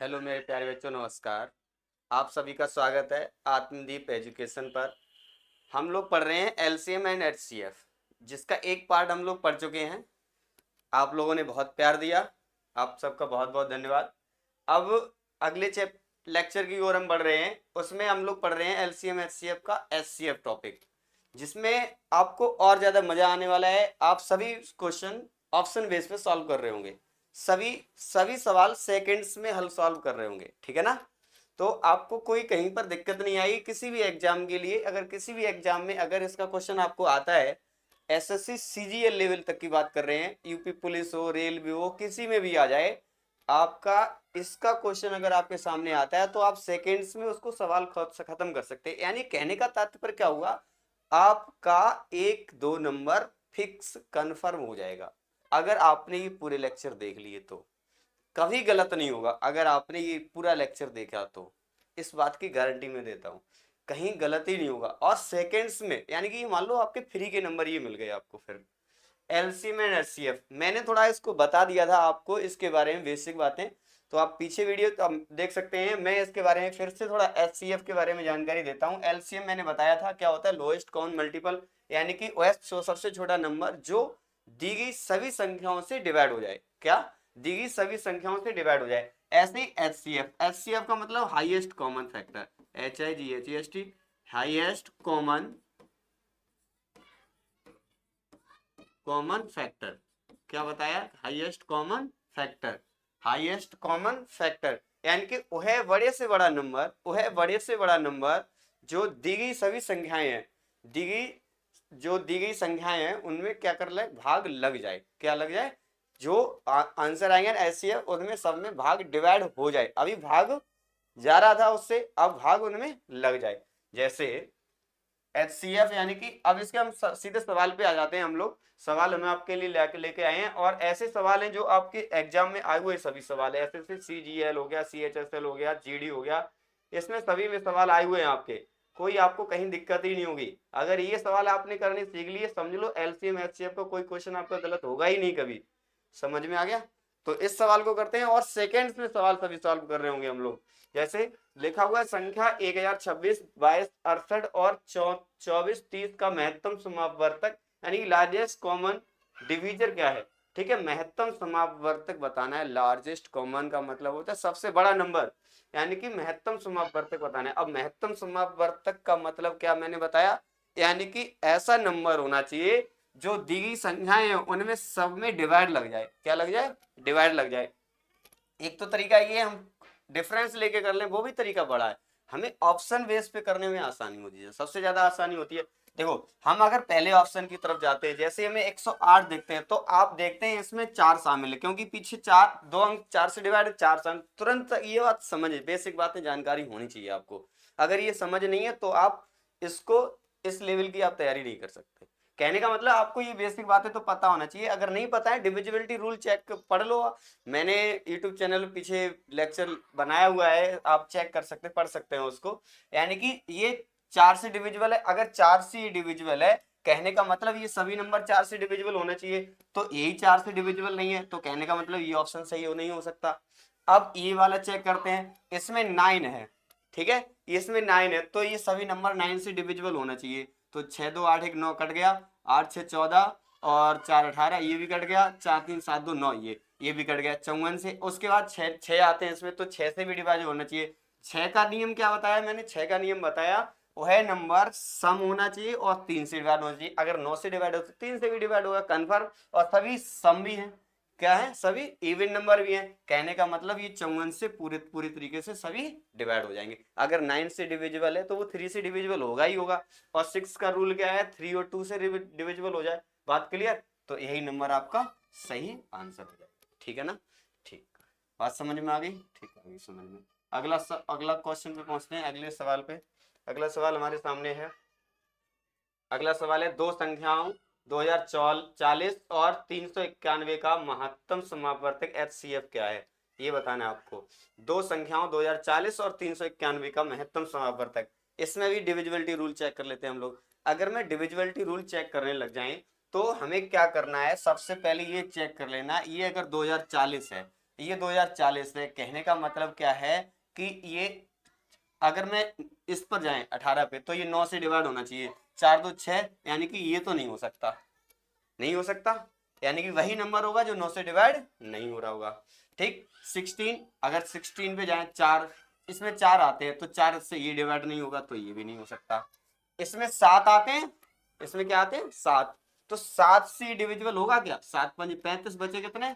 Hello मेरे प्यारे बच्चों, नमस्कार। आप सभी का स्वागत है आत्मदीप एजुकेशन पर। हम लोग पढ़ रहे हैं एलसीएम एंड एचसीएफ, जिसका एक पार्ट हम लोग पढ़ चुके हैं। आप लोगों ने बहुत प्यार दिया, आप सबका बहुत बहुत धन्यवाद। अब अगले चैप लेक्चर की ओर हम बढ़ रहे हैं। उसमें हम लोग पढ़ रहे हैं एलसीएम एचसीएफ का एचसीएफ टॉपिक, जिसमें आपको और ज़्यादा मज़ा आने वाला है। आप सभी क्वेश्चन ऑप्शन बेस पे सॉल्व कर रहे होंगे। सभी सभी सवाल सेकंड्स में हल सॉल्व कर रहे होंगे, ठीक है ना। तो आपको कोई कहीं पर दिक्कत नहीं आएगी किसी भी एग्जाम के लिए। अगर किसी भी एग्जाम में अगर इसका क्वेश्चन आपको आता है, एसएससी सीजीएल लेवल तक की बात कर रहे हैं, यूपी पुलिस हो, रेलवे हो, किसी में भी आ जाए, आपका इसका क्वेश्चन अगर आपके सामने आता है तो आप सेकेंड्स में उसको सवाल खत्म कर सकते हैं। यानी कहने का तात्पर्य क्या हुआ, आपका 1-2 नंबर फिक्स कंफर्म हो जाएगा अगर आपने ये पूरे लेक्चर देख लिए तो। कभी गलत नहीं होगा अगर आपने ये पूरा लेक्चर देखा तो, इस बात की गारंटी मैं देता हूँ। कहीं गलत ही नहीं होगा और सेकेंड्स में, यानी कि मान लो आपके फ्री के नंबर ये मिल गए आपको। फिर एलसीएम एंड एचसीएफ मैंने थोड़ा इसको बता दिया था आपको, इसके बारे में बेसिक बातें। तो आप पीछे वीडियो तो देख सकते हैं। मैं इसके बारे में फिर से थोड़ा एचसीएफ के बारे में जानकारी देता हूँ। एलसीएम मैंने बताया था क्या होता है, लोएस्ट कॉमन मल्टीपल, यानी कि वह सबसे छोटा नंबर जो दी गई सभी संख्याओं से डिवाइड हो जाए। क्या? दी गई सभी संख्याओं से डिवाइड हो जाए। ऐसे ही एचसीएफ, एचसीएफ का मतलब highest common factor, HIGHEST, highest common common factor. क्या बताया? Highest common factor. Highest common factor यानी कि वह बड़े से बड़ा नंबर, वह बड़े से बड़ा नंबर जो दी गई सभी संख्याएं हैं, दी गई जो दी गई संख्याएं हैं उनमें क्या कर ले, भाग लग जाए। क्या लग जाए? जो आंसर आएंगे ऐसी है उनमें सब में भाग डिवाइड हो जाए। अभी भाग जा रहा था उससे, अब भाग उनमें लग जाए। जैसे HCF, यानी कि अब इसके हम सीधे सवाल पे आ जाते हैं हम लोग। सवाल हमें आपके लिए लेके आए हैं और ऐसे सवाल हैं जो आपके एग्जाम में आए हुए सभी सवाल है। ऐसे CGL हो गया, CHSL हो गया, GD हो गया, इसमें सभी में सवाल आए हुए हैं आपके। कोई आपको कहीं दिक्कत ही नहीं होगी। अगर ये सवाल आपने करने सीख लिए, समझ लो LCM HCF का कोई क्वेश्चन आपका गलत होगा ही नहीं कभी। समझ में आ गया? तो इस सवाल को करते हैं और सेकेंड्स में सवाल सभी सॉल्व कर रहे होंगे हम लोग। जैसे लिखा हुआ है संख्या 1026, 22, 68 और 24, 30 का महत्तम समापवर्तक यानी लार्जेस्ट कॉमन डिवीजर क्या है? ठीक है, महत्तम समापवर्तक बताना है। लार्जेस्ट कॉमन का मतलब होता है सबसे बड़ा नंबर, यानी कि महत्तम समापवर्तक बताना है। अब महत्तम समापवर्तक का मतलब क्या मैंने बताया, यानी कि ऐसा नंबर होना चाहिए जो दी गई संख्याएं हैं उनमें सब में डिवाइड लग जाए। क्या लग जाए? डिवाइड लग जाए। एक तो तरीका ये हम डिफरेंस लेके कर लें, वो भी तरीका बड़ा है। हमें ऑप्शन बेस पे करने में आसानी होती है, सबसे ज्यादा आसानी होती है। देखो, हम अगर पहले ऑप्शन की तरफ जाते हैं, जैसे हमें 108 देखते हैं तो आप देखते हैं इसमें 4 शामिल है, क्योंकि पीछे 4 दो अंक 4 से डिवाइड है, 4 शामिल। तुरंत ये बात समझे, बेसिक बातें जानकारी होनी चाहिए आपको। अगर ये समझ नहीं है तो आप इसको, इस लेवल की आप तैयारी नहीं कर सकते। कहने का मतलब आपको ये बेसिक बातें तो पता होना चाहिए। अगर नहीं पता है, डिविजिबिलिटी रूल चेक पढ़ लो। मैंने यूट्यूब चैनल पीछे लेक्चर बनाया हुआ है, आप चेक कर सकते, पढ़ सकते हैं उसको। यानी कि ये 4 से डिविजिबल है। अगर 4 से डिविजिबल है, कहने का मतलब ये सभी नंबर 4 से डिविजिबल होना चाहिए। तो यही 4 से डिविजिबल नहीं है, तो कहने का मतलब ये ऑप्शन सही हो नहीं हो सकता। अब ये वाला चेक करते हैं, इसमें 9 है। ठीक है, इसमें 9 है तो ये सभी नंबर 9 से डिविजिबल होना चाहिए। तो 6 2 8 1 9 कट गया, 8 6 14 और 4 18, ये भी कट गया, 4 3 7 2 9, ये भी कट गया 54 से। उसके बाद 6 आते हैं इसमें, तो 6 से भी डिवाइड होना चाहिए। 6 का नियम क्या बताया मैंने? 6 का नियम बताया, वह नंबर सम होना चाहिए और 3 से डिवाइड होना चाहिए। अगर 9 से डिवाइड हो तो 3 से भी डिवाइड होगा, कन्फर्म। और सभी सम भी हैं। क्या है? सभी इवन नंबर भी हैं। कहने का मतलब ये 54 से पूरी तरीके से सभी डिवाइड हो जाएंगे। अगर 9 से डिविजिबल है तो वो 3 से डिविजिबल होगा ही होगा। और 6 का रूल क्या है? 3 और 2 से डिविजिबल हो जाए। बात क्लियर? तो यही नंबर आपका सही आंसर हो जाएगा। ठीक है ना? ठीक, बात समझ में आ गई? ठीक आ गई समझ में। अगला क्वेश्चन पे पहुंचते हैं, अगले सवाल पे। अगला सवाल हमारे सामने है। अगला सवाल है, दो संख्याओं 2040 और 391 का महत्तम समापवर्तक HCF क्या है? ये बताना है आपको। दो संख्याओं 2040 और 391 का महत्तम समापवर्तक। इसमें भी डिविजिबिलिटी रूल चेक कर लेते हैं हम लोग। अगर मैं डिविजिबिलिटी रूल चेक करने लग जाए तो हमें क्या करना है, सबसे पहले ये चेक कर लेना, ये अगर 2040 है ये 2040 है। कहने का मतलब क्या है कि ये अगर मैं इस पर जाए 18 पे तो ये 9 से डिवाइड होना चाहिए, 4 2 6, यानी कि ये तो नहीं हो सकता, नहीं हो सकता, यानी कि वही नंबर होगा जो 9 से डिवाइड नहीं हो रहा होगा। ठीक, 16, अगर 16 पे जाए, 4 इसमें 4 आते हैं तो 4 से ये डिवाइड नहीं होगा, तो ये भी नहीं हो सकता। इसमें 7 आते हैं, इसमें क्या आते हैं 7, तो 7 से डिविजिबल होगा क्या, 7 5 35, बचे कितने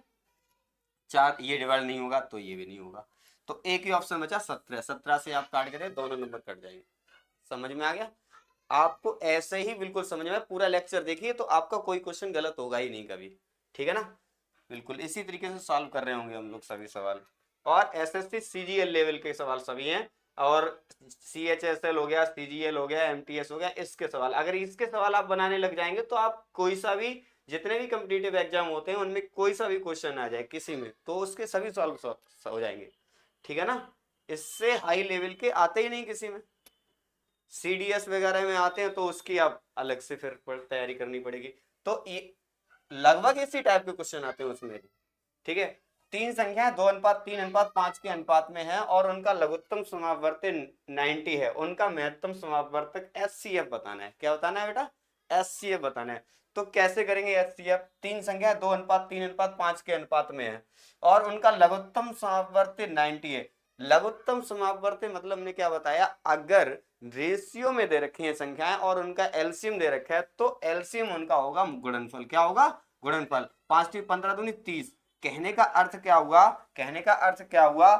4, ये डिवाइड नहीं होगा तो ये भी नहीं होगा। तो एक ही ऑप्शन बचा 17, 17 से आप काट के दे, दोनों नंबर कट जाएंगे। समझ में आ गया? आपको ऐसे ही बिल्कुल समझ में, पूरा लेक्चर देखिए तो आपका कोई क्वेश्चन गलत होगा ही नहीं कभी। ठीक है ना? बिल्कुल इसी तरीके से सॉल्व कर रहे होंगे हम लोग सभी सवाल। और एसएससी सीजीएल लेवल के सवाल सभी हैं, और सीएचएसएल हो गया, सीजीएल हो गया, एमटीएस हो गया, इसके सवाल, अगर इसके सवाल आप बनाने लग जाएंगे तो आप कोई सा भी, जितने भी कम्पिटिटिव एग्जाम होते हैं उनमें कोई सा भी क्वेश्चन आ जाए किसी में, तो उसके सभी सॉल्व हो जाएंगे। ठीक है ना? इससे हाई लेवल के आते ही नहीं किसी में। सीडीएस वगैरह में आते हैं तो उसकी आप अलग से फिर तैयारी करनी पड़ेगी। तो ये लगभग इसी टाइप के क्वेश्चन आते हैं उसमें भी। ठीक है, तीन संख्या 2:3:5 के अनुपात में है और उनका लघुत्तम समापवर्ती 90 है, उनका महत्तम समापवर्तक एचसीएफ बताना है। क्या बताना है बेटा? एचसीएफ बताना है। तो कैसे करेंगे एचसीएफ? तीन संख्या 2:3:5 के अनुपात में है और उनका लघुत्तम समापवर्ती 90 है। लघुत्तम समापवर्ती मतलब हमने क्या बताया, अगर रेशियो में दे रखी है संख्याएं और उनका एलसीएम दे रखा है तो एलसीएम उनका होगा गुणनफल। क्या होगा? गुणनफल। 5 3 15 दूनी 30। कहने का अर्थ क्या हुआ? कहने का अर्थ क्या हुआ?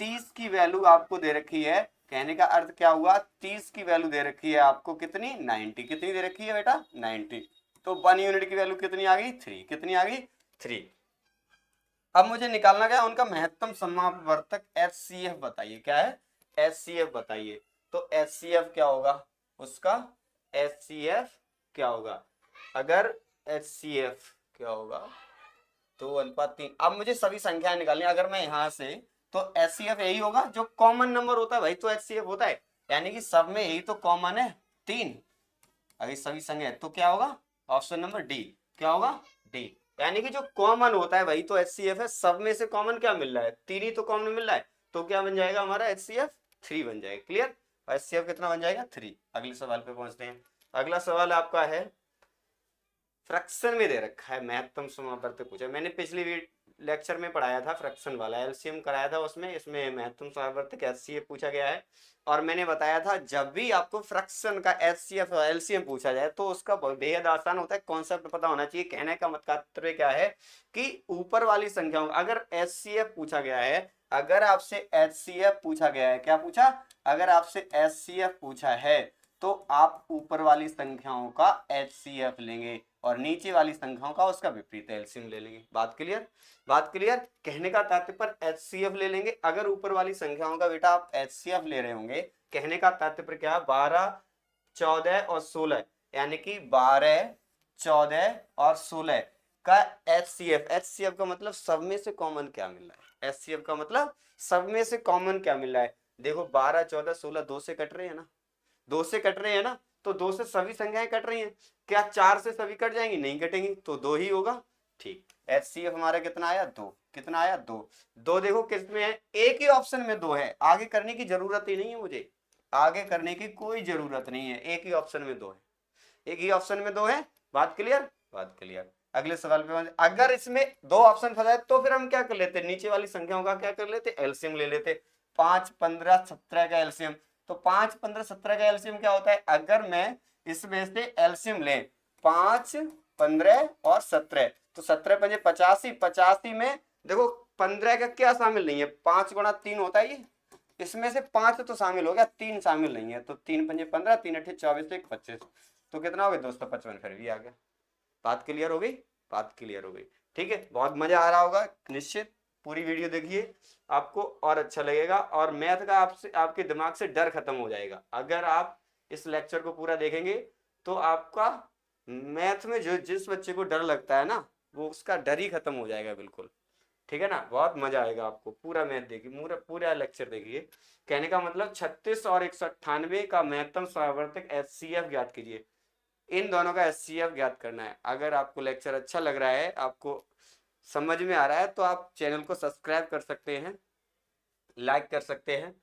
30 की वैल्यू आपको दे रखी है। कहने का अर्थ क्या हुआ? 30 की वैल्यू दे रखी है आपको कितनी? 90। कितनी दे रखी है बेटा? 90। तो 1 यूनिट की वैल्यू कितनी आ गई? 3। कितनी आ गई? 3। अब मुझे निकालना क्या है? उनका महत्तम समापवर्तक एचसीएफ बताइए। क्या है? एचसीएफ बताइए। तो एचसीएफ क्या होगा उसका? एचसीएफ क्या होगा? अगर एचसीएफ क्या होगा, 2:3। अब मुझे सभी संख्याएं निकालनी। अगर मैं यहां से, तो एचसीएफ यही होगा जो कॉमन नंबर होता है भाई, तो एचसीएफ होता है, यानी कि सब में यही तो कॉमन है 3। अगर सभी संख्या है तो क्या होगा? Option number D. क्या होगा? डी। यानी कि जो कॉमन होता है वही तो एचसीएफ है। सब में से कॉमन क्या मिल रहा है? 3 ही तो कॉमन मिल रहा है, तो क्या बन जाएगा हमारा? एचसीएफ 3 बन जाएगा। क्लियर? एचसीएफ कितना बन जाएगा? 3। अगले सवाल पे पहुंचते हैं। अगला सवाल आपका है, फ्रैक्शन में दे रखा है महत्तम समापवर्तक पूछा। मैंने पिछली लेक्चर में पढ़ाया था फ्रैक्शन वाला, एलसीएम कराया था उसमें, इसमें महत्तम समापवर्तक एचसीएफ पूछा गया है। और मैंने बताया था जब भी आपको फ्रैक्शन का एचसीएफ और एलसीएम पूछा जाए तो उसका बेहद आसान होता है, कॉन्सेप्ट पता होना चाहिए। कहने का मतलब क्या है कि ऊपर वाली संख्याओं, अगर एचसीएफ पूछा गया है, अगर आपसे एचसीएफ पूछा गया है, क्या पूछा? अगर आपसे एचसीएफ पूछा है तो आप ऊपर वाली संख्याओं का एचसीएफ लेंगे और नीचे वाली संख्याओं का उसका विपरीत एलसीएम ले लेंगे। बात क्लियर? बात क्लियर? कहने का तात्पर्य एचसीएफ ले लेंगे। अगर ऊपर वाली संख्याओं का बेटा आप एचसीएफ ले रहे होंगे, कहने का तात्पर्य क्या? 12 14 और 16, यानी कि 12 14 और 16 का एचसीएफ। एचसीएफ का मतलब सब में से कॉमन क्या मिल रहा है? एचसीएफ का मतलब सब में से कॉमन क्या मिल रहा है। देखो 12 14 16 2 से कट रहे हैं ना, 2 से कट रहे हैं ना, तो 2 से सभी संख्याएं कट रही हैं। क्या 4 से सभी कट जाएंगी? नहीं कटेंगी, तो 2 ही होगा। ठीक, एचसीएफ हमारा कितना आया? 2। कितना आया? 2। 2 देखो किस में है? एक ही ऑप्शन में 2 है, आगे करने की जरूरत ही नहीं है मुझे, आगे करने की कोई जरूरत नहीं है, एक ही ऑप्शन में 2 है, एक ही ऑप्शन में 2 है। बात क्लियर? बात क्लियर। अगले सवाल पे अगर इसमें 2 ऑप्शन फंसा है तो फिर हम क्या कर लेते? नीचे वाली संख्याओं का क्या कर लेते? एलसीएम ले लेते। 5 15 17 का एलसीएम, तो 5 15 17 का एलसीएम क्या होता है? अगर मैं इसमें से एलसीएम ले 5 15 और 17, तो 17 पंजे 85, 85 में देखो 15 का क्या शामिल नहीं है? 5 गुणा 3 होता है ये, इसमें से 5 तो शामिल हो गया, 3 शामिल नहीं है, तो 3 पंजे 15, 3 अट्ठे 24, 1 25, तो कितना हो गया? 255 फिर भी आ गया। बात क्लियर हो गई? बात क्लियर हो गई। ठीक है, बहुत मजा आ रहा होगा निश्चित। पूरी वीडियो देखिए, आपको और अच्छा लगेगा और मैथ का आपसे, आपके दिमाग से डर खत्म हो जाएगा। अगर आप इस लेक्चर को पूरा देखेंगे तो आपका मैथ में जो जिस बच्चे को डर लगता है ना, वो उसका डर ही खत्म हो जाएगा बिल्कुल। ठीक है ना? बहुत मजा आएगा आपको। पूरा मैथ देखिए, पूरा पूरा लेक्चर देखिए। कहने का मतलब 36 और 198 का महत्तम समावर्तक एचसीएफ ज्ञात कीजिए। इन दोनों का एचसीएफ ज्ञात करना है। अगर आपको लेक्चर अच्छा लग रहा है, आपको समझ में आ रहा है तो आप चैनल को सब्सक्राइब कर सकते हैं, लाइक कर सकते हैं।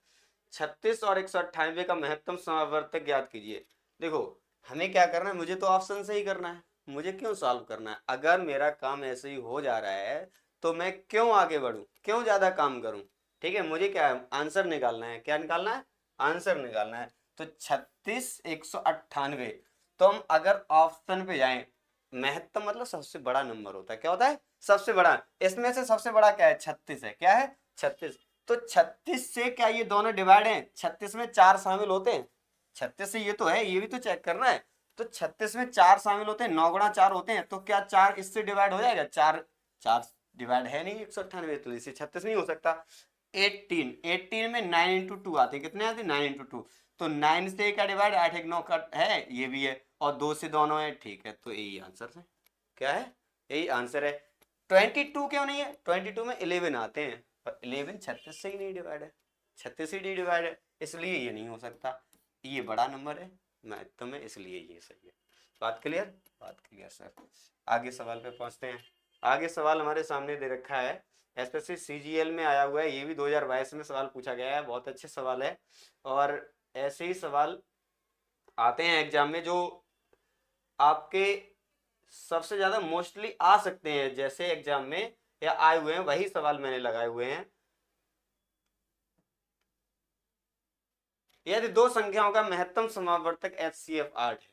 36 और 198 का महत्तम समावर्तक ज्ञात कीजिए। देखो हमें क्या करना है, मुझे तो ऑप्शन से ही करना है, मुझे क्यों सॉल्व करना है? अगर मेरा काम ऐसे ही हो जा रहा है तो मैं क्यों आगे बढ़ूं, क्यों ज्यादा काम करूं? ठीक है, मुझे क्या है, आंसर निकालना है। क्या निकालना है? आंसर निकालना है। तो 36 198, तो हम अगर ऑप्शन पे जाएं, महत्तम मतलब सबसे बड़ा नंबर होता है। क्या होता है? सबसे बड़ा। इसमें से सबसे बड़ा क्या है? 36 है। क्या है? 36। तो 36 से क्या ये दोनों डिवाइड हैं? 36 में 4 शामिल होते हैं। 36 से ये तो है, ये भी तो चेक करना है। तो 36 में 4 शामिल होते हैं, 9 गुणा 4 होते हैं, तो क्या 4 इससे डिवाइड हो जाएगा? 4 4 डिवाइड है नहीं 198, तो इसे 36 नहीं हो सकता। 18 में 9 इंटू 2 आते, कितने आते? 9 इंटू 2। तो 9 से क्या डिवाइड? 8 1 9 कट है, ये भी है, और 2 से दोनों है। ठीक है, तो यही आंसर है। क्या है? यही आंसर है। 22 क्यों नहीं है? 22 में 11 आते हैं, और 11 36 से ही नहीं डिवाइड है, 36 ही नहीं डिवाइड है, इसलिए ये नहीं हो सकता। ये बड़ा नंबर है महत्तम में, इसलिए ये सही है। बात क्लियर? बात क्लियर सर। आगे सवाल पे पहुंचते हैं। आगे सवाल हमारे सामने दे रखा है, एसएससी सीजीएल में आया हुआ है, ये भी 2022 में सवाल पूछा गया है, बहुत अच्छे सवाल है। और ऐसे ही सवाल आते हैं एग्जाम में जो आपके सबसे ज्यादा मोस्टली आ सकते हैं, जैसे एग्जाम में या आए हुए हैं वही सवाल मैंने लगाए हुए हैं। यदि दो संख्याओं का महत्तम समावर्तक HCF 8 है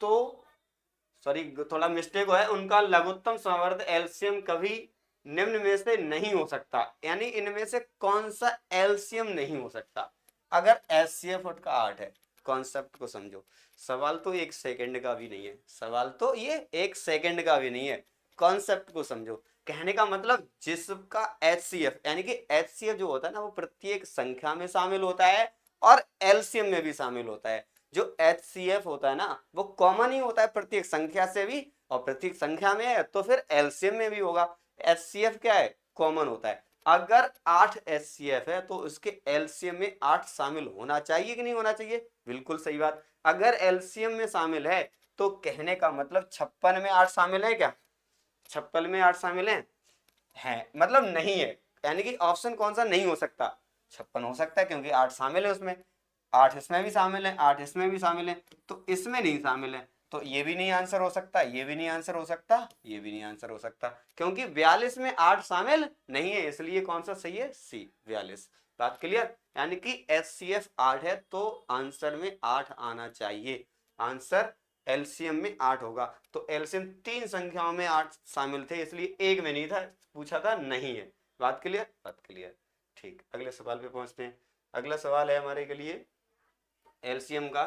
तो, सॉरी थोड़ा मिस्टेक है, उनका लघुत्तम समावर्तक एलसीएम कभी निम्न में से नहीं हो सकता। यानी इनमें से कौन सा एलसीएम नहीं हो सकता? अगर HCF का 8 है, कॉन्सेप्ट को समझो। सवाल तो 1 सेकंड का भी नहीं है, सवाल तो ये 1 सेकंड का भी नहीं है, कॉन्सेप्ट को समझो। कहने का मतलब जिसका HCF यानी कि HCF जो होता है ना, वो प्रत्येक संख्या में शामिल होता है और एलसीएम में भी शामिल होता है। जो HCF होता है ना, वो कॉमन ही होता है प्रत्येक संख्या से भी, और प्रत्येक संख्या में है तो फिर एलसीएम में भी होगा। HCF क्या है? कॉमन होता है। अगर 8 HCF है तो उसके एलसीएम में 8 शामिल होना चाहिए कि नहीं होना चाहिए? बिल्कुल सही बात। अगर एलसीएम में शामिल है तो कहने का मतलब 56 में 8 शामिल है क्या? 56 में 8 शामिल है मतलब नहीं है, यानी कि ऑप्शन कौन सा नहीं हो सकता? 56 हो सकता है क्योंकि 8 शामिल है उसमें, 8 इसमें भी शामिल है, 8 इसमें भी शामिल है, तो इसमें नहीं शामिल है, तो ये भी नहीं आंसर हो सकता, ये भी नहीं आंसर हो सकता, ये भी नहीं आंसर हो सकता, क्योंकि 42 में 8 शामिल नहीं है, इसलिए कौन सा सही है? सी 42। बात क्लियर? यानी कि HCF 8 है तो आंसर में 8 आना चाहिए, आंसर एलसीएम में 8 होगा। तो एलसीएम 3 संख्याओं में 8 शामिल थे, इसलिए एक में नहीं था, पूछा था नहीं है। बात क्लियर? बात क्लियर। ठीक, अगले सवाल पे पहुंचते हैं। अगला सवाल है हमारे के लिए एलसीएम का,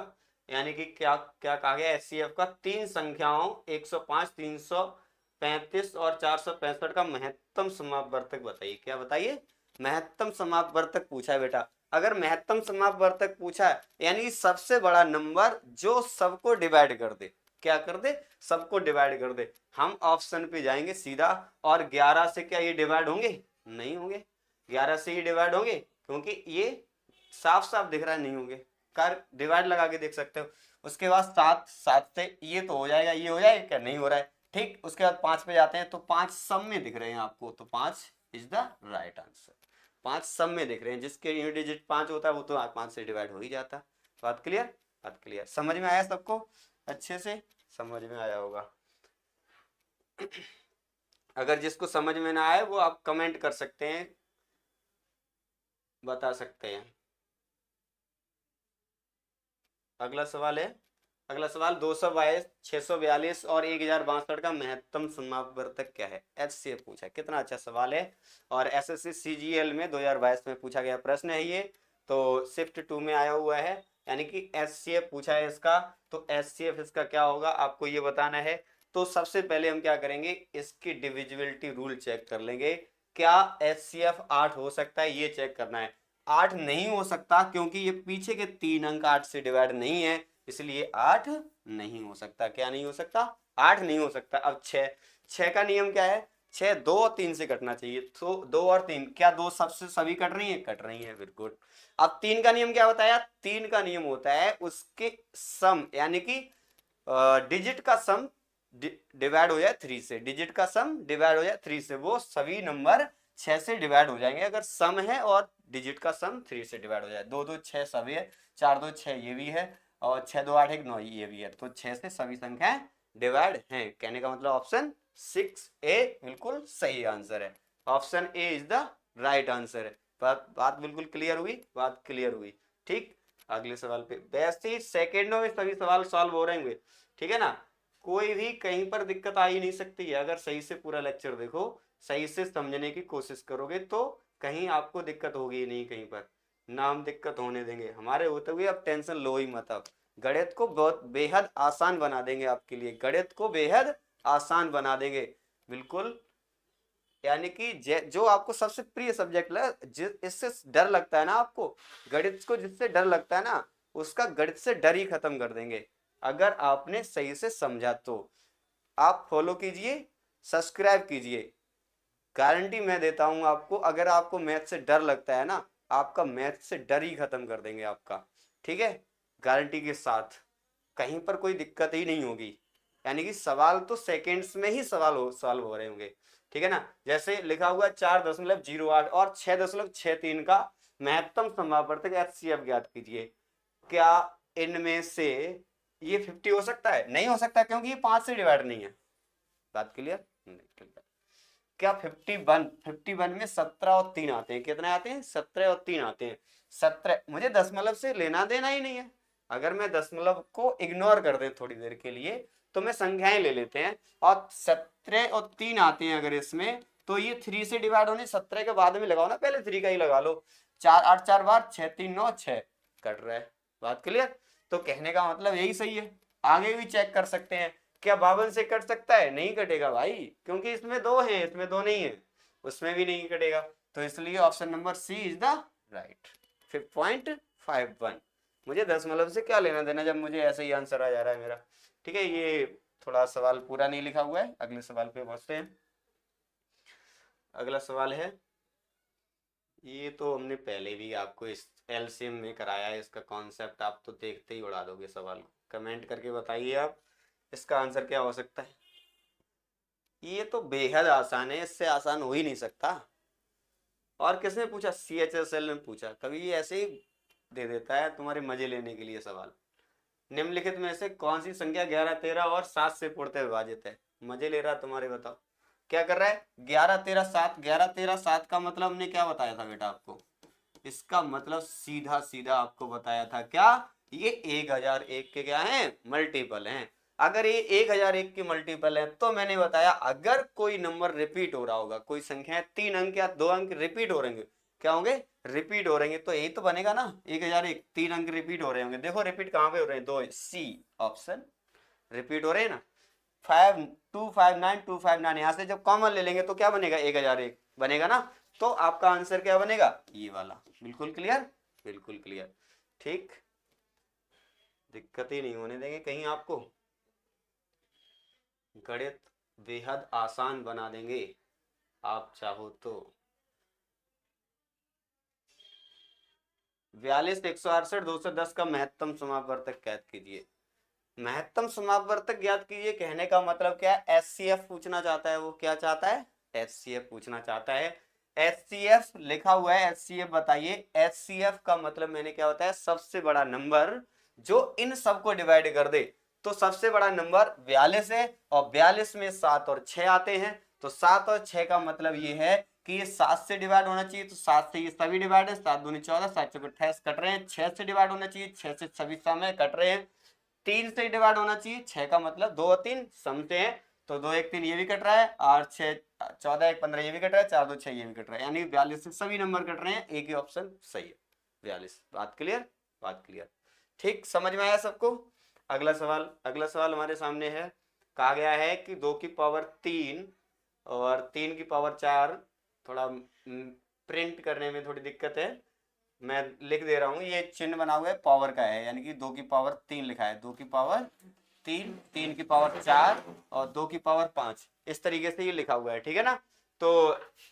यानी कि क्या क्या कहा गया एचसीएफ का? 3 संख्याओं 105 335 और 465 का महत्तम समापवर्तक बताइए। क्या बताइए? महत्तम समापवर्तक पूछा है बेटा। अगर महत्तम समापवर्तक पूछा है यानी सबसे बड़ा नंबर जो सबको डिवाइड कर दे। क्या कर दे? सबको डिवाइड कर दे। हम ऑप्शन पे जाएंगे सीधा, और 11 से क्या ये डिवाइड होंगे? नहीं होंगे। 11 से ही डिवाइड होंगे क्योंकि ये साफ साफ दिख रहा है नहीं होंगे, कर डिवाइड लगा के देख सकते हो। उसके बाद 7 7 से ये तो हो जाएगा, ये हो जाएगा क्या? नहीं हो रहा है। ठीक, उसके बाद 5 पे जाते हैं तो 5 सब में दिख रहे हैं आपको, तो 5 इज द राइट आंसर। 5 सब में दिख रहे हैं, जिसके यूनिट डिजिट 5 होता है वो तो 5 से डिवाइड हो ही जाता है। बात क्लियर? बात क्लियर। समझ में आया सबको? अच्छे से समझ में आया होगा। अगर जिसको समझ में ना आए वो आप कमेंट कर सकते हैं, बता सकते हैं। अगला सवाल है, अगला सवाल 222 642 और 1062 का महत्तम समापवर्तक क्या है? HCF पूछा है, कितना अच्छा सवाल है। और एसएससी सीजीएल में 2022 में पूछा गया प्रश्न है ये, तो शिफ्ट 2 में आया हुआ है, यानी कि HCF पूछा है इसका। तो HCF इसका क्या होगा आपको ये बताना है। तो सबसे पहले हम क्या करेंगे, इसकी डिविजिबिलिटी रूल चेक कर लेंगे। क्या HCF 8 हो सकता है, ये चेक करना है। 8 नहीं हो सकता क्योंकि ये पीछे के 3 अंक 8 से डिवाइड नहीं है, इसलिए 8 नहीं हो सकता। क्या नहीं हो सकता? 8 नहीं हो सकता। अब 6, 6 का नियम क्या है? 6 2 और 3 से कटना चाहिए, तो 2 और 3 क्या 2 सबसे सभी कट रही है? कट रही है, वेरी गुड। अब 3 का नियम क्या बताया? 3 का नियम होता है उसके सम, यानी कि डिजिट का सम डिवाइड हो जाए 3 से, डिजिट का सम डिवाइड हो जाए 3 से, वो सभी नंबर 6 से डिवाइड हो जाएंगे अगर सम है और डिजिट का सम 3 से डिवाइड हो जाए। 2 2 6 सभी है, 4 2 6 ये भी है, और 6 2 8 1 9 ये भी है, तो 6 से सभी संख्याएं डिवाइड हैं। कहने का मतलब ऑप्शन 6A बिल्कुल सही आंसर है। Option A is the right answer है। बात बिल्कुल क्लियर हुई, बात क्लियर हुई। ठीक, अगले सवाल पे वैसे ही सेकेंडों में सभी सवाल सॉल्व हो रहेंगे, ठीक है ना, कोई भी कहीं पर दिक्कत आ ही नहीं सकती है। अगर सही से पूरा लेक्चर देखो, सही से समझने की कोशिश करोगे तो कहीं आपको दिक्कत होगी नहीं, कहीं पर ना हम दिक्कत होने देंगे। हमारे होते हुए अब टेंशन लो ही मत। अब गणित को बहुत बेहद आसान बना देंगे आपके लिए, गणित को बेहद आसान बना देंगे बिल्कुल। यानी कि जो आपको सबसे प्रिय सब्जेक्ट इससे डर लगता है ना आपको, गणित को जिससे डर लगता है ना, उसका गणित से डर ही खत्म कर देंगे अगर आपने सही से समझा तो। आप फॉलो कीजिए, सब्सक्राइब कीजिए, गारंटी मैं देता हूं आपको। अगर आपको मैथ से डर लगता है ना, आपका मैथ से डर ही खत्म कर देंगे आपका, ठीक है, गारंटी के साथ। कहीं पर कोई दिक्कत ही नहीं होगी, यानी कि सवाल तो सेकेंड्स में ही सवाल हो रहे होंगे, ठीक है ना। जैसे लिखा हुआ 4.08 और 6.63 का महत्तम समापवर्तक HCF ज्ञात कीजिए। क्या इनमें से ये 50 हो सकता है? नहीं हो सकता, क्योंकि ये 5 से डिवाइड नहीं है। बात क्लियर? क्या 51 में 17 और 3 आते हैं? कितने आते हैं? 17 और 3 आते हैं। 17, मुझे दशमलव से लेना देना ही नहीं है। अगर मैं दशमलव को इग्नोर कर दें थोड़ी देर के लिए, तो मैं संख्याएं ले लेते हैं, और 17 और 3 आते हैं अगर इसमें, तो ये 3 से डिवाइड होने, 17 के बाद में लगाओ ना, पहले 3 का ही लगा लो। 4 8 4 बार 6 3 9 6 कट रहा है। बात क्लियर? तो कहने का मतलब यही सही है। आगे भी चेक कर सकते हैं। क्या 52 से कट सकता है? नहीं कटेगा भाई, क्योंकि इसमें 2 है, इसमें 2 नहीं है, उसमें भी नहीं कटेगा। तो इसलिए option number C is the right. 5.51, मुझे दशमलव से क्या लेना देना जब मुझे ऐसे ही आंसर आ जा रहा है मेरा। ठीक है, ये थोड़ा सवाल पूरा नहीं लिखा हुआ है, अगले सवाल पे पहुंचते हैं। अगला सवाल है, ये तो हमने पहले भी आपको इस एलसीएम में कराया है, इसका कॉन्सेप्ट आप तो देखते ही उड़ा दोगे सवाल को। कमेंट करके बताइए आप, इसका आंसर क्या हो सकता है। ये तो बेहद आसान है, इससे आसान हो ही नहीं सकता। और किसने पूछा? CHSL ने पूछा। कभी ये ऐसे ही दे देता है तुम्हारे मजे लेने के लिए सवाल। निम्नलिखित में से कौन सी संख्या 11 13 और 7 से पूर्णतः विभाजित है? मजे ले रहा है तुम्हारे, बताओ क्या कर रहा है। 11 13 7, 11 13 7 का मतलब हमने क्या बताया था बेटा आपको? इसका मतलब सीधा सीधा आपको बताया था क्या, ये 1001 के क्या है? मल्टीपल हैं। अगर ये 1001 की मल्टीपल है, तो मैंने बताया अगर कोई नंबर रिपीट हो रहा होगा, कोई संख्या 3 अंक या 2 अंक रिपीट हो रहेंगे, क्या होंगे? रिपीट हो रहेंगे, तो यही तो बनेगा ना 1001, 3 अंक रिपीट हो रहे होंगे। देखो रिपीट कहां पे हो रहे हैं? 2, सी ऑप्शन रिपीट हो रहे हैं ना। 5259 यहां से जब कॉमन ले लेंगे तो क्या बनेगा? 1001 बनेगा ना। तो आपका आंसर क्या बनेगा? ये वाला। बिल्कुल क्लियर, बिल्कुल क्लियर। ठीक, दिक्कत ही नहीं होने देंगे कहीं आपको, गणित बेहद आसान बना देंगे आप चाहो तो। 42 168 210 का महत्तम समापवर्तक ज्ञात कीजिए। महत्तम समापवर्तक ज्ञात कीजिए कहने का मतलब क्या है? HCF पूछना चाहता है। वो क्या चाहता है? HCF पूछना चाहता है। HCF लिखा हुआ है, HCF बताइए। HCF का मतलब मैंने क्या बताया? सबसे बड़ा नंबर जो इन सबको डिवाइड कर दे। तो सबसे बड़ा नंबर 42 है, और 42 में 7 और 6 आते हैं, तो 7 और 6 का मतलब ये है कि ये 7 से डिवाइड होना चाहिए, तो 7 से ये सभी डिवाइड है, 7 दूनी 14, 7 चौके 28 कट रहे हैं। 6 से डिवाइड होना चाहिए, 6 से सभी सम है, कट रहे हैं। 3 से डिवाइड होना चाहिए, 6 का मतलब 2 और 3 समते हैं, तो 2 1 3 ये भी कट रहा है, और 6 14 1 15 ये भी कट रहा है, 4 2 6 ये भी कट रहा है, यानी 42 से सभी नंबर कट रहे हैं। एक ही ऑप्शन सही है, 42। बात क्लियर, बात क्लियर। ठीक, समझ में आया सबको? अगला सवाल हमारे सामने है। कहा गया है कि 2 की पावर 3 और 3 की पावर 4, थोड़ा प्रिंट करने में थोड़ी दिक्कत है, मैं लिख दे रहा हूँ। ये चिन्ह बना हुआ है पावर का है, यानी कि 2 की पावर 3 लिखा है, 2 की पावर 3, 3 की पावर 4 और 2 की पावर 5, इस तरीके से ये लिखा हुआ है, ठीक है ना। तो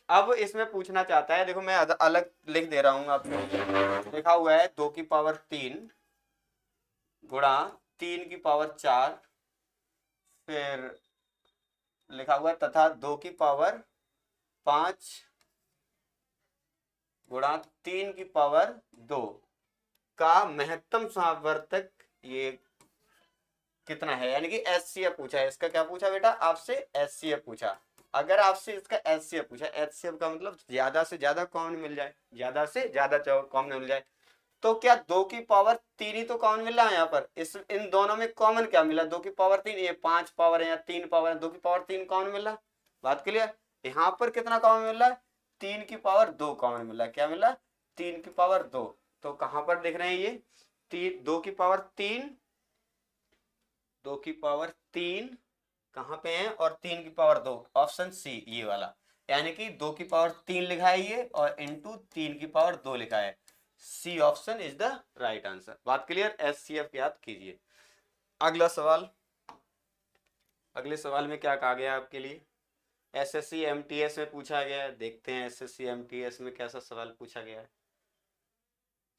अब इसमें पूछना चाहता है, देखो मैं अलग लिख दे रहा हूँ आपको। लिखा हुआ है 2 की पावर 3 गुणा 3 की पावर 4, फिर लिखा हुआ है तथा 2 की पावर 5 गुणा 3 की पावर 2 का महत्तम सावर्तक ये कितना है, यानी कि एचसीएफ पूछा है। इसका क्या पूछा बेटा आपसे, एचसीएफ पूछा। अगर आपसे इसका एचसीएफ पूछा, एचसीएफ का मतलब ज्यादा से ज्यादा कॉमन मिल जाए, ज्यादा से ज्यादा कॉमन मिल जाए, तो क्या 2 की पावर 3 ही तो कॉमन मिल रहा है यहाँ पर। इस इन दोनों में कॉमन क्या मिला, 2 की पावर 3, ये 5 पावर है या 3 पावर है, 2 की पावर 3 कॉमन मिल रहा है। बात क्लियर। यहाँ पर कितना कॉमन मिल रहा है, 3 की पावर 2 कॉमन मिल रहा है। क्या मिल रहा है, 3 की पावर 2। तो कहां पर दिख रहे हैं ये 2 की पावर 3, 2 की पावर 3 कहां पे है, और 3 की पावर 2, ऑप्शन सी ये वाला, यानी कि 2 की पावर 3 लिखा है ये और इंटू 3 की पावर 2 लिखा है। C option is the right answer. बात क्लियर, एचसीएफ याद कीजिए। अगला सवाल, अगले सवाल में क्या कहा गया आपके लिए, एसएससी एमटीएस में पूछा गया है। देखते हैं एसएससी एमटीएस में कैसा सवाल पूछा गया है।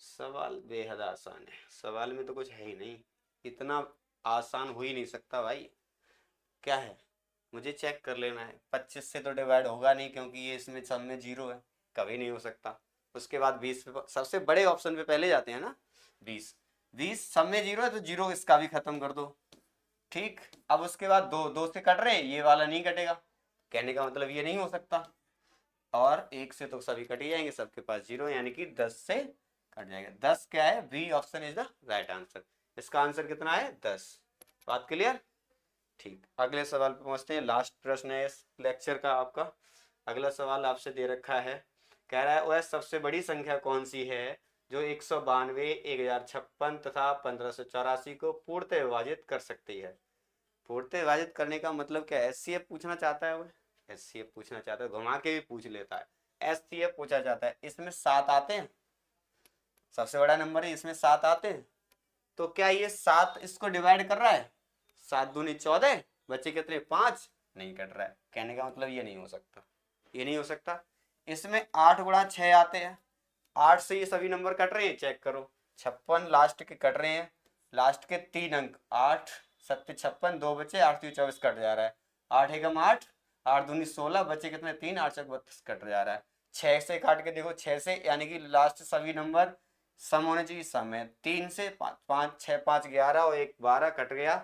सवाल बेहद आसान है, सवाल में तो कुछ है ही नहीं, इतना आसान हो ही नहीं सकता भाई। क्या है, मुझे चेक कर लेना है। 25 से तो डिवाइड होगा नहीं क्योंकि ये इसमें सब में जीरो है, कभी नहीं हो सकता। उसके बाद 20 पे, सबसे बड़े ऑप्शन पे पहले जाते हैं ना, 20। 20 सब में जीरो है तो जीरो इसका भी खत्म कर दो। ठीक, अब उसके बाद दो, दो से कट रहे हैं, ये वाला नहीं कटेगा, कहने का मतलब ये नहीं हो सकता। और एक से तो सभी कट ही जाएंगे, सबके पास जीरो, यानी कि 10 से कट जाएगा। 10 क्या है, B option is the right answer. इसका आंसर कितना है, 10। बात क्लियर। ठीक, अगले सवाल पे पहुंचते हैं। लास्ट प्रश्न है इस लेक्चर का आपका। अगला सवाल आपसे दे रखा है, कह रहा है वह सबसे बड़ी संख्या कौन सी है जो 192, 1056 तथा 1584 को पूर्णतः विभाजित कर सकती है। पूर्णतः विभाजित करने का मतलब क्या है, एचसीएफ पूछना चाहता है वह, एचसीएफ पूछना चाहता है, घुमा के भी पूछ लेता है। एचसीएफ पूछा जाता है, इसमें 7 आते हैं, सबसे बड़ा नंबर है, इसमें 7 आते हैं। तो क्या ये 7 इसको डिवाइड कर रहा है, 7 दूनी 14, बच्चे कितने 5, नहीं कट रहा है। कहने का मतलब ये नहीं हो सकता, ये नहीं हो सकता। इसमें 8 गुणा 6 आते हैं, 8 से ये सभी नंबर कट रहे हैं, चेक करो। 56 लास्ट के कट रहे हैं, लास्ट के 3 अंक, 8 7 56, 2 बचे, 8 3 24 कट जा रहा है। 8 एकम 8, 8 दूनी 16, बचे कितने 3, 8 4 32 कट जा रहा है। 6 से काट के देखो, 6 से, यानी कि लास्ट सभी नंबर सम होने चाहिए, सम है। 3 से 5 6 5 11 और 1 12 कट गया,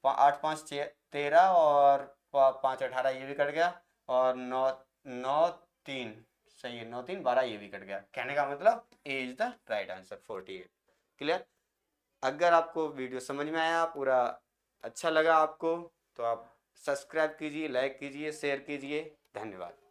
8 5 13 और 5 18 ये भी कट गया, और 9 9 3 सही है, 9 3 12 ये भी कट गया। कहने का मतलब A is the right answer 48। Clear. अगर आपको वीडियो समझ में आया, पूरा अच्छा लगा आपको, तो आप सब्सक्राइब कीजिए, लाइक कीजिए, शेयर कीजिए। धन्यवाद।